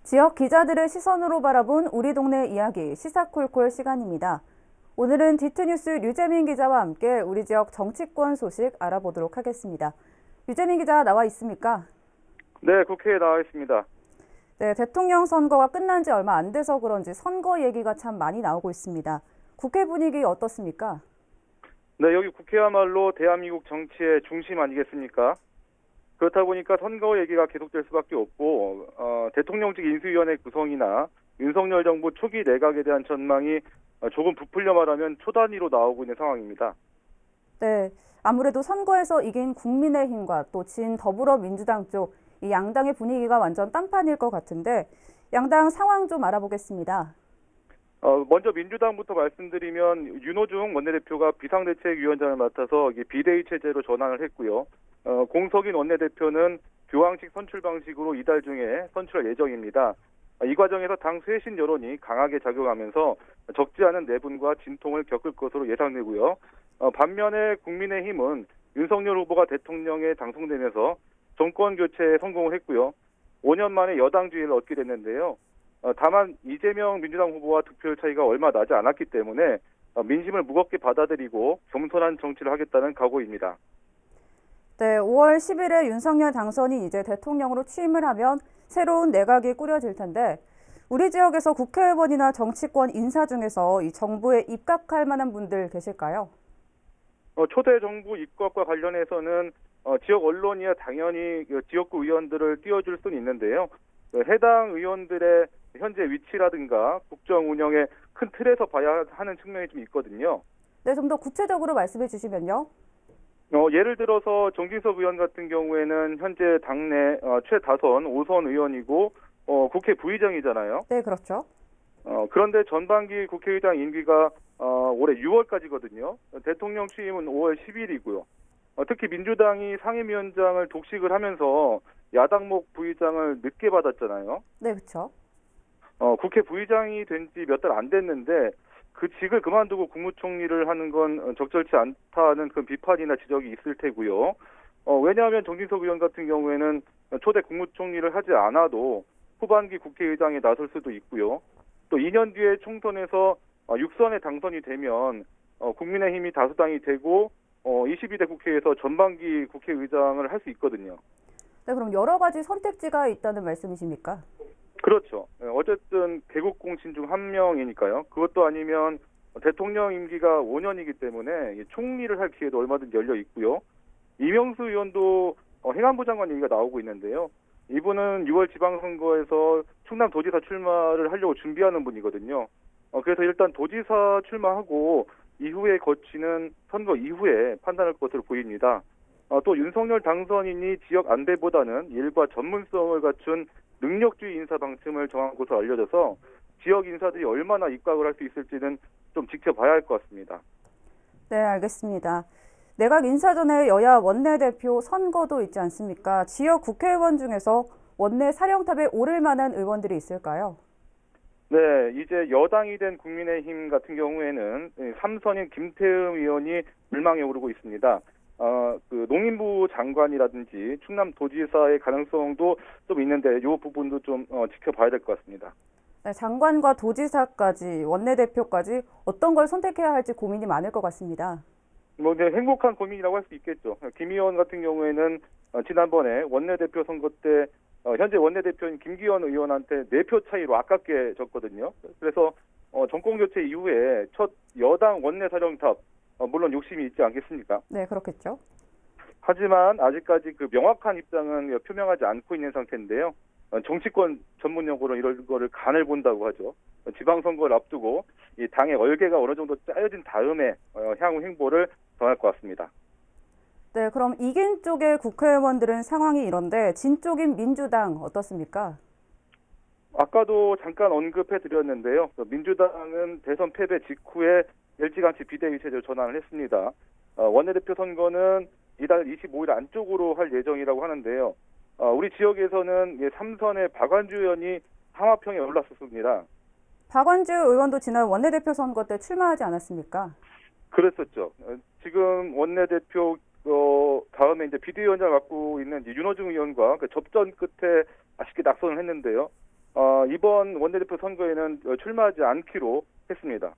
지역 기자들의 시선으로 바라본 우리 동네 이야기 시사콜콜 시간입니다. 오늘은 디투뉴스 류재민 기자와 함께 우리 지역 정치권 소식 알아보도록 하겠습니다. 류재민 기자 나와 있습니까? 네, 국회에 나와 있습니다. 네, 대통령 선거가 끝난 지 얼마 안 돼서 그런지 선거 얘기가 참 많이 나오고 있습니다. 국회 분위기 어떻습니까? 네, 여기 국회야말로 대한민국 정치의 중심 아니겠습니까? 그렇다 보니까 선거 얘기가 계속될 수밖에 없고 대통령직 인수위원회 구성이나 윤석열 정부 초기 내각에 대한 전망이 조금 부풀려 말하면 초단위로 나오고 있는 상황입니다. 네, 아무래도 선거에서 이긴 국민의힘과 또 진 더불어민주당 쪽 이 양당의 분위기가 완전 딴판일 것 같은데 양당 상황 좀 알아보겠습니다. 먼저 민주당부터 말씀드리면 윤호중 원내대표가 비상대책위원장을 맡아서 비대위 체제로 전환을 했고요. 공석인 원내대표는 교황식 선출 방식으로 이달 중에 선출할 예정입니다. 이 과정에서 당 쇄신 여론이 강하게 작용하면서 적지 않은 내분과 진통을 겪을 것으로 예상되고요. 반면에 국민의힘은 윤석열 후보가 대통령에 당선되면서 정권 교체에 성공을 했고요. 5년 만에 여당 지위를 얻게 됐는데요. 다만 이재명 민주당 후보와 득표율 차이가 얼마 나지 않았기 때문에 민심을 무겁게 받아들이고 겸손한 정치를 하겠다는 각오입니다. 네, 5월 10일에 윤석열 당선이 이제 대통령으로 취임을 하면 새로운 내각이 꾸려질 텐데 우리 지역에서 국회의원이나 정치권 인사 중에서 이 정부에 입각할 만한 분들 계실까요? 초대 정부 입각과 관련해서는 지역 언론이야 당연히 지역구 의원들을 띄워줄 수는 있는데요. 해당 의원들의 현재 위치라든가 국정 운영의 큰 틀에서 봐야 하는 측면이 좀 있거든요. 네, 좀 더 구체적으로 말씀해 주시면요. 예를 들어서 정진석 의원 같은 경우에는 현재 당내 최다선 5선 의원이고 국회 부의장이잖아요. 네, 그렇죠. 그런데 전반기 국회의장 임기가 올해 6월까지거든요. 대통령 취임은 5월 10일이고요. 특히 민주당이 상임위원장을 독식을 하면서 야당목 부의장을 늦게 받았잖아요. 네, 그렇죠. 국회 부의장이 된 지 몇 달 안 됐는데 그 직을 그만두고 국무총리를 하는 건 적절치 않다는 그 비판이나 지적이 있을 테고요. 왜냐하면 정진석 의원 같은 경우에는 초대 국무총리를 하지 않아도 후반기 국회의장에 나설 수도 있고요. 또 2년 뒤에 총선에서 6선에 당선이 되면 국민의힘이 다수당이 되고 22대 국회에서 전반기 국회의장을 할 수 있거든요. 네, 그럼 여러 가지 선택지가 있다는 말씀이십니까? 그렇죠. 어쨌든 개국공 신 중 한 명이니까요. 그것도 아니면 대통령 임기가 5년이기 때문에 총리를 할 기회도 얼마든지 열려 있고요. 이명수 의원도 행안부 장관 얘기가 나오고 있는데요. 이분은 6월 지방선거에서 충남도지사 출마를 하려고 준비하는 분이거든요. 그래서 일단 도지사 출마하고 이후에 거치는 선거 이후에 판단할 것으로 보입니다. 또 윤석열 당선인이 지역 안배보다는 일과 전문성을 갖춘 능력주의 인사 방침을 정한 것으로 알려져서 지역 인사들이 얼마나 입각을 할 수 있을지는 좀 지켜봐야 할 것 같습니다. 네, 알겠습니다. 내각 인사 전에 여야 원내대표 선거도 있지 않습니까? 지역 국회의원 중에서 원내 사령탑에 오를 만한 의원들이 있을까요? 네, 이제 여당이 된 국민의힘 같은 경우에는 3선인 김태흠 의원이 물망에 오르고 있습니다. 그 농림부 장관이라든지 충남도지사의 가능성도 좀 있는데 이 부분도 좀 지켜봐야 될 것 같습니다. 네, 장관과 도지사까지 원내대표까지 어떤 걸 선택해야 할지 고민이 많을 것 같습니다. 네, 행복한 고민이라고 할 수 있겠죠. 김 의원 같은 경우에는 지난번에 원내대표 선거 때 현재 원내대표인 김기현 의원한테 4표 차이로 아깝게 졌거든요. 그래서 정권 교체 이후에 첫 여당 원내 사령탑 물론 욕심이 있지 않겠습니까? 네, 그렇겠죠. 하지만 아직까지 그 명확한 입장은 표명하지 않고 있는 상태인데요. 정치권 전문 용어로 이런 거를 간을 본다고 하죠. 지방선거를 앞두고 이 당의 얼개가 어느 정도 짜여진 다음에 향후 행보를 정할 것 같습니다. 네, 그럼 이긴 쪽의 국회의원들은 상황이 이런데 진 쪽인 민주당 어떻습니까? 아까도 잠깐 언급해 드렸는데요. 민주당은 대선 패배 직후에 일찌감치 비대위 체제로 전환을 했습니다. 원내대표 선거는 이달 25일 안쪽으로 할 예정이라고 하는데요. 우리 지역에서는 3선의 박완주 의원이 하마평에 올랐었습니다. 박완주 의원도 지난 원내대표 선거 때 출마하지 않았습니까? 그랬었죠. 지금 원내대표 다음에 이제 비대위원장을 맡고 있는 윤호중 의원과 그 접전 끝에 아쉽게 낙선을 했는데요. 이번 원내대표 선거에는 출마하지 않기로 했습니다.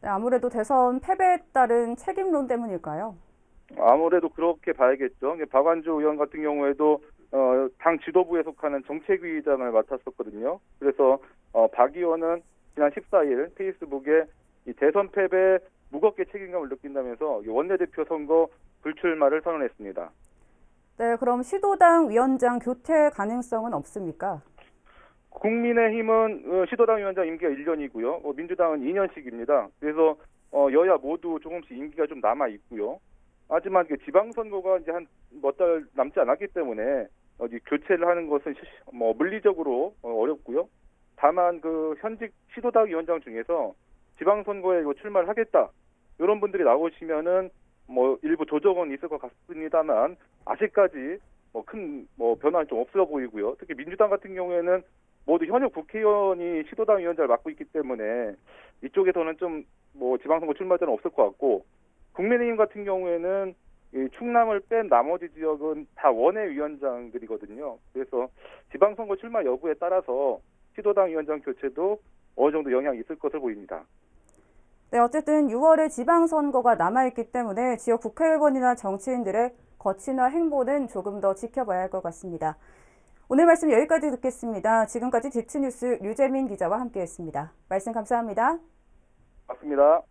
네, 아무래도 대선 패배에 따른 책임론 때문일까요? 아무래도 그렇게 봐야겠죠. 박완주 의원 같은 경우에도 당 지도부에 속하는 정책위의장을 맡았었거든요. 그래서 박 의원은 지난 14일 페이스북에 이 대선 패배에 무겁게 책임감을 느낀다면서 이 원내대표 선거 불출마를 선언했습니다. 네, 그럼 시도당 위원장 교체 가능성은 없습니까? 국민의힘은 시도당 위원장 임기가 1년이고요. 민주당은 2년씩입니다. 그래서 여야 모두 조금씩 임기가 좀 남아 있고요. 하지만 지방선거가 이제 한 몇 달 남지 않았기 때문에 이 교체를 하는 것은 물리적으로 어렵고요. 다만 현직 시도당 위원장 중에서 지방선거에 출마를 하겠다 이런 분들이 나오시면은 일부 조정은 있을 것 같습니다만 아직까지 큰 변화는 좀 없어 보이고요. 특히 민주당 같은 경우에는 모두 현역 국회의원이 시도당 위원장을 맡고 있기 때문에 이쪽에서는 좀 지방선거 출마자는 없을 것 같고, 국민의힘 같은 경우에는 이 충남을 뺀 나머지 지역은 다 원외위원장들이거든요. 그래서 지방선거 출마 여부에 따라서 시도당 위원장 교체도 어느 정도 영향이 있을 것으로 보입니다. 네, 어쨌든 6월에 지방선거가 남아있기 때문에 지역 국회의원이나 정치인들의 거취나 행보는 조금 더 지켜봐야 할 것 같습니다. 오늘 말씀 여기까지 듣겠습니다. 지금까지 디츠뉴스 류재민 기자와 함께했습니다. 말씀 감사합니다. 맞습니다.